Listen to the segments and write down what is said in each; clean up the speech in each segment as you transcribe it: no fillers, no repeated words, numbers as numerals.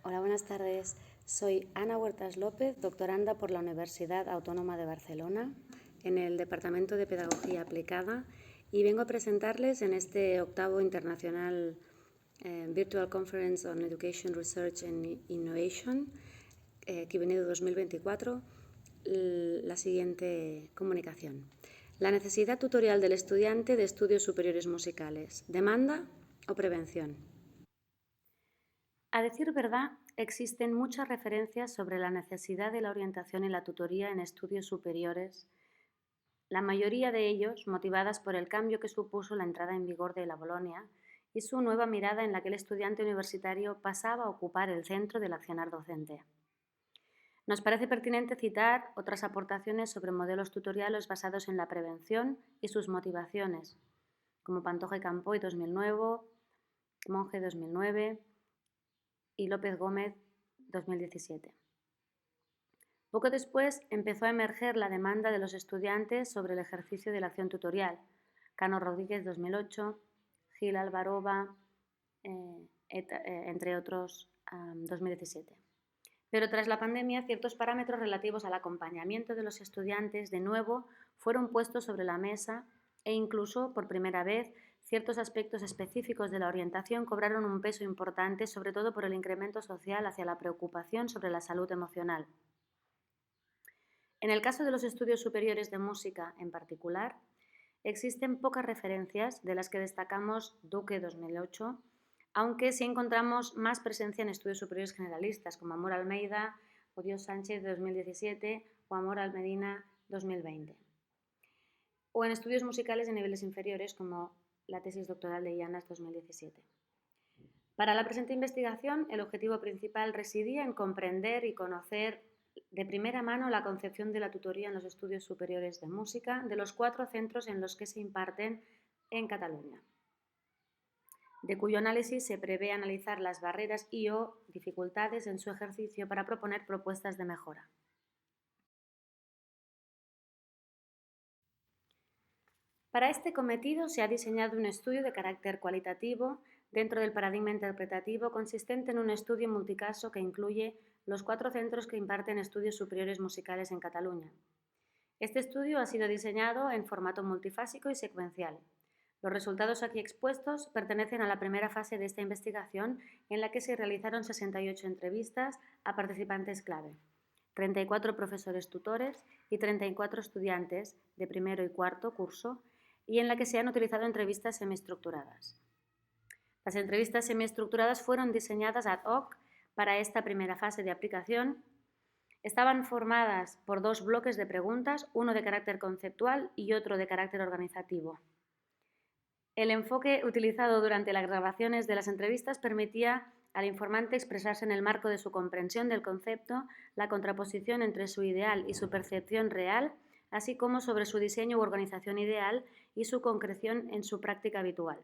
Hola, buenas tardes. Soy Ana Huertas López, doctoranda por la Universidad Autónoma de Barcelona en el Departamento de Pedagogía Aplicada y vengo a presentarles en este octavo internacional Virtual Conference on Education, Research and Innovation que viene de 2024 la siguiente comunicación. La necesidad tutorial del estudiante de estudios superiores musicales, ¿demanda o prevención? A decir verdad, existen muchas referencias sobre la necesidad de la orientación y la tutoría en estudios superiores, la mayoría de ellos motivadas por el cambio que supuso la entrada en vigor de la Bolonia y su nueva mirada en la que el estudiante universitario pasaba a ocupar el centro del accionar docente. Nos parece pertinente citar otras aportaciones sobre modelos tutoriales basados en la prevención y sus motivaciones, como Pantoja y Campoy 2009, Monge 2009, y López Gómez 2017. Poco después empezó a emerger la demanda de los estudiantes sobre el ejercicio de la acción tutorial, Cano Rodríguez 2008, Gil Alvaroba, entre otros, 2017. Pero tras la pandemia, ciertos parámetros relativos al acompañamiento de los estudiantes de nuevo fueron puestos sobre la mesa e incluso, por primera vez, ciertos aspectos específicos de la orientación cobraron un peso importante, sobre todo por el incremento social hacia la preocupación sobre la salud emocional. En el caso de los estudios superiores de música en particular, existen pocas referencias, de las que destacamos Duque 2008, aunque sí encontramos más presencia en estudios superiores generalistas, como Amor Almeida o Dios Sánchez de 2017 o Amor Almedina 2020. O en estudios musicales de niveles inferiores, como la tesis doctoral de Llanas 2017. Para la presente investigación, el objetivo principal residía en comprender y conocer de primera mano la concepción de la tutoría en los estudios superiores de música de los 4 centros en los que se imparten en Cataluña, de cuyo análisis se prevé analizar las barreras y o dificultades en su ejercicio para proponer propuestas de mejora. Para este cometido se ha diseñado un estudio de carácter cualitativo dentro del paradigma interpretativo consistente en un estudio multicaso que incluye los 4 centros que imparten estudios superiores musicales en Cataluña. Este estudio ha sido diseñado en formato multifásico y secuencial. Los resultados aquí expuestos pertenecen a la primera fase de esta investigación, en la que se realizaron 68 entrevistas a participantes clave, 34 profesores tutores y 34 estudiantes de primero y cuarto curso, y en la que se han utilizado entrevistas semiestructuradas. Las entrevistas semiestructuradas fueron diseñadas ad hoc para esta primera fase de aplicación. Estaban formadas por 2 bloques de preguntas, uno de carácter conceptual y otro de carácter organizativo. El enfoque utilizado durante las grabaciones de las entrevistas permitía al informante expresarse en el marco de su comprensión del concepto, la contraposición entre su ideal y su percepción real, así como sobre su diseño u organización ideal y su concreción en su práctica habitual.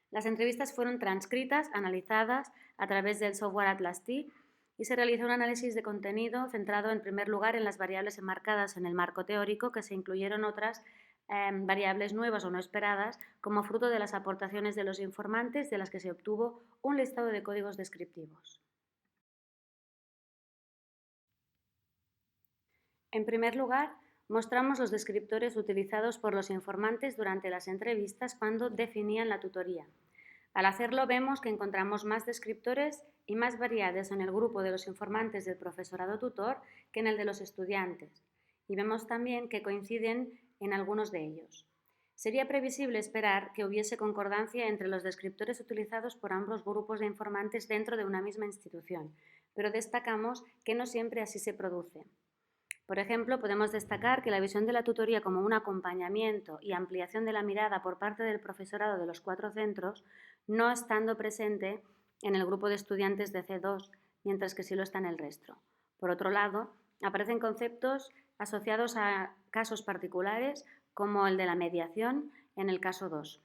Las entrevistas fueron transcritas, analizadas a través del software Atlas-T y se realizó un análisis de contenido centrado en primer lugar en las variables enmarcadas en el marco teórico, que se incluyeron otras variables nuevas o no esperadas como fruto de las aportaciones de los informantes, de las que se obtuvo un listado de códigos descriptivos. En primer lugar, mostramos los descriptores utilizados por los informantes durante las entrevistas cuando definían la tutoría. Al hacerlo vemos que encontramos más descriptores y más variedades en el grupo de los informantes del profesorado tutor que en el de los estudiantes, y vemos también que coinciden en algunos de ellos. Sería previsible esperar que hubiese concordancia entre los descriptores utilizados por ambos grupos de informantes dentro de una misma institución, pero destacamos que no siempre así se produce. Por ejemplo, podemos destacar que la visión de la tutoría como un acompañamiento y ampliación de la mirada por parte del profesorado de los 4 centros, no estando presente en el grupo de estudiantes de C2, mientras que sí lo está en el resto. Por otro lado, aparecen conceptos asociados a casos particulares, como el de la mediación en el caso 2.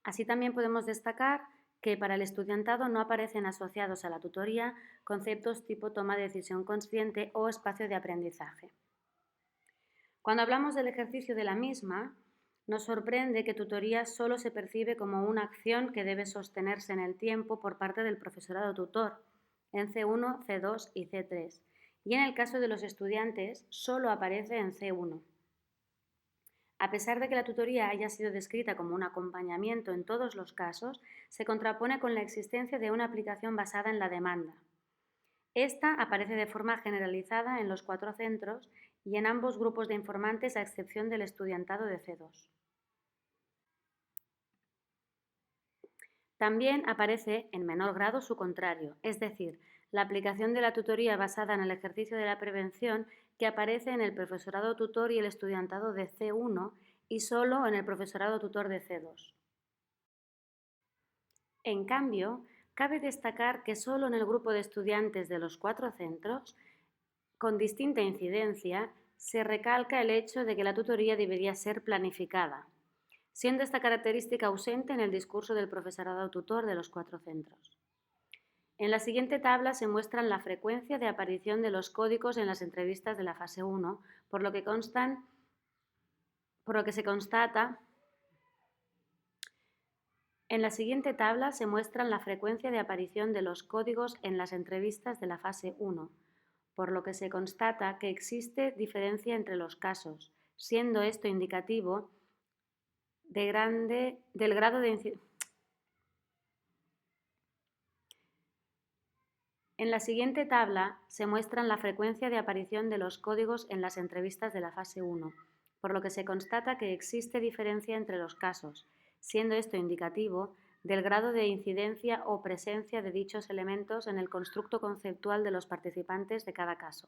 Así también podemos destacar que para el estudiantado no aparecen asociados a la tutoría conceptos tipo toma de decisión consciente o espacio de aprendizaje. Cuando hablamos del ejercicio de la misma, nos sorprende que tutoría solo se percibe como una acción que debe sostenerse en el tiempo por parte del profesorado tutor, en C1, C2 y C3, y en el caso de los estudiantes solo aparece en C1. A pesar de que la tutoría haya sido descrita como un acompañamiento en todos los casos, se contrapone con la existencia de una aplicación basada en la demanda. Esta aparece de forma generalizada en los 4 centros y en ambos grupos de informantes a excepción del estudiantado de C2. También aparece en menor grado su contrario, es decir, la aplicación de la tutoría basada en el ejercicio de la prevención que aparece en el profesorado tutor y el estudiantado de C1 y solo en el profesorado tutor de C2. En cambio, cabe destacar que solo en el grupo de estudiantes de los 4 centros, con distinta incidencia, se recalca el hecho de que la tutoría debería ser planificada, siendo esta característica ausente en el discurso del profesorado tutor de los 4 centros. En la siguiente tabla se muestran la frecuencia de aparición de los códigos en las entrevistas de la fase 1, por lo que se constata. En la siguiente tabla se muestran la frecuencia de aparición de los códigos en las entrevistas de la fase 1, por lo que se constata que existe diferencia entre los casos, siendo esto indicativo del grado de incidencia. En la siguiente tabla se muestran la frecuencia de aparición de los códigos en las entrevistas de la fase 1, por lo que se constata que existe diferencia entre los casos, siendo esto indicativo del grado de incidencia o presencia de dichos elementos en el constructo conceptual de los participantes de cada caso.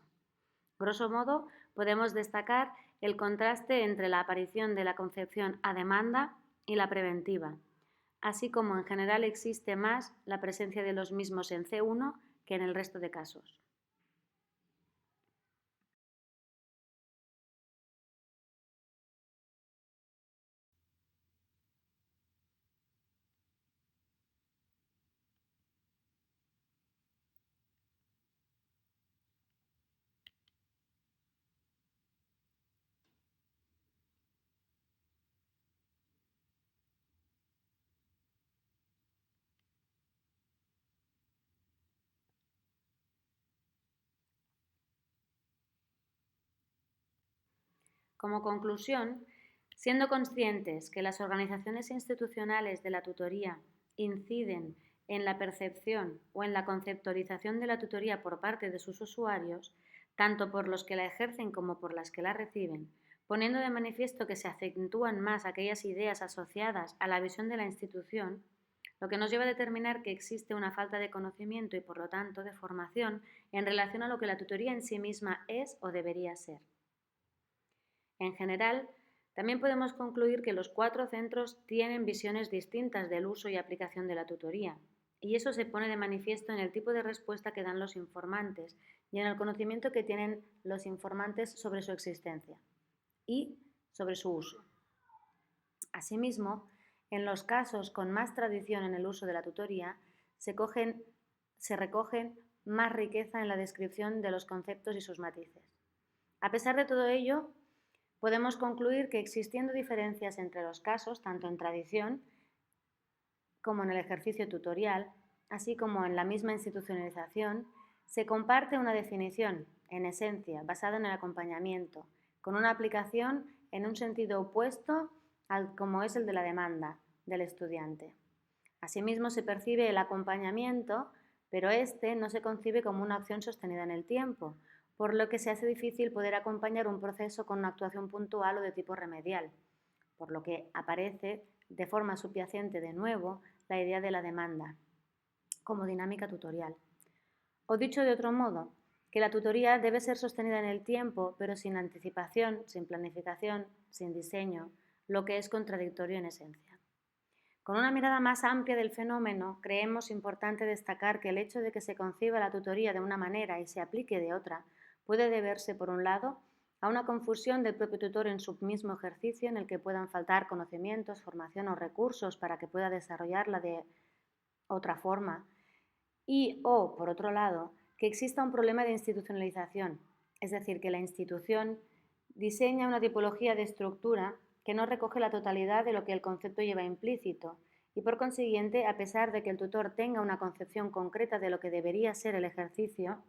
Grosso modo, podemos destacar el contraste entre la aparición de la concepción a demanda y la preventiva, así como en general existe más la presencia de los mismos en C1 que en el resto de casos. Como conclusión, siendo conscientes que las organizaciones institucionales de la tutoría inciden en la percepción o en la conceptualización de la tutoría por parte de sus usuarios, tanto por los que la ejercen como por las que la reciben, poniendo de manifiesto que se acentúan más aquellas ideas asociadas a la visión de la institución, lo que nos lleva a determinar que existe una falta de conocimiento y, por lo tanto, de formación en relación a lo que la tutoría en sí misma es o debería ser. En general, también podemos concluir que los 4 centros tienen visiones distintas del uso y aplicación de la tutoría, y eso se pone de manifiesto en el tipo de respuesta que dan los informantes y en el conocimiento que tienen los informantes sobre su existencia y sobre su uso. Asimismo, en los casos con más tradición en el uso de la tutoría, se recogen más riqueza en la descripción de los conceptos y sus matices. A pesar de todo ello, podemos concluir que existiendo diferencias entre los casos, tanto en tradición como en el ejercicio tutorial, así como en la misma institucionalización, se comparte una definición, en esencia, basada en el acompañamiento, con una aplicación en un sentido opuesto al como es el de la demanda del estudiante. Asimismo, se percibe el acompañamiento, pero este no se concibe como una acción sostenida en el tiempo, por lo que se hace difícil poder acompañar un proceso con una actuación puntual o de tipo remedial, por lo que aparece de forma subyacente de nuevo la idea de la demanda como dinámica tutorial. O dicho de otro modo, que la tutoría debe ser sostenida en el tiempo, pero sin anticipación, sin planificación, sin diseño, lo que es contradictorio en esencia. Con una mirada más amplia del fenómeno, creemos importante destacar que el hecho de que se conciba la tutoría de una manera y se aplique de otra puede deberse, por un lado, a una confusión del propio tutor en su mismo ejercicio en el que puedan faltar conocimientos, formación o recursos para que pueda desarrollarla de otra forma, y o, por otro lado, que exista un problema de institucionalización, es decir, que la institución diseña una tipología de estructura que no recoge la totalidad de lo que el concepto lleva implícito, y por consiguiente, a pesar de que el tutor tenga una concepción concreta de lo que debería ser el ejercicio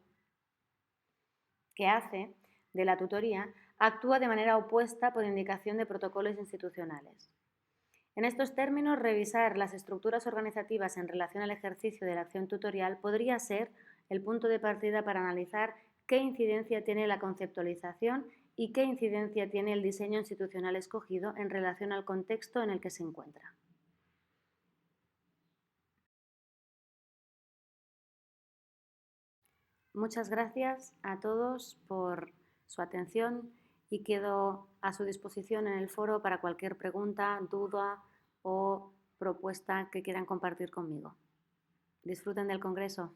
que hace de la tutoría, actúa de manera opuesta por indicación de protocolos institucionales. En estos términos, revisar las estructuras organizativas en relación al ejercicio de la acción tutorial podría ser el punto de partida para analizar qué incidencia tiene la conceptualización y qué incidencia tiene el diseño institucional escogido en relación al contexto en el que se encuentra. Muchas gracias a todos por su atención y quedo a su disposición en el foro para cualquier pregunta, duda o propuesta que quieran compartir conmigo. Disfruten del congreso.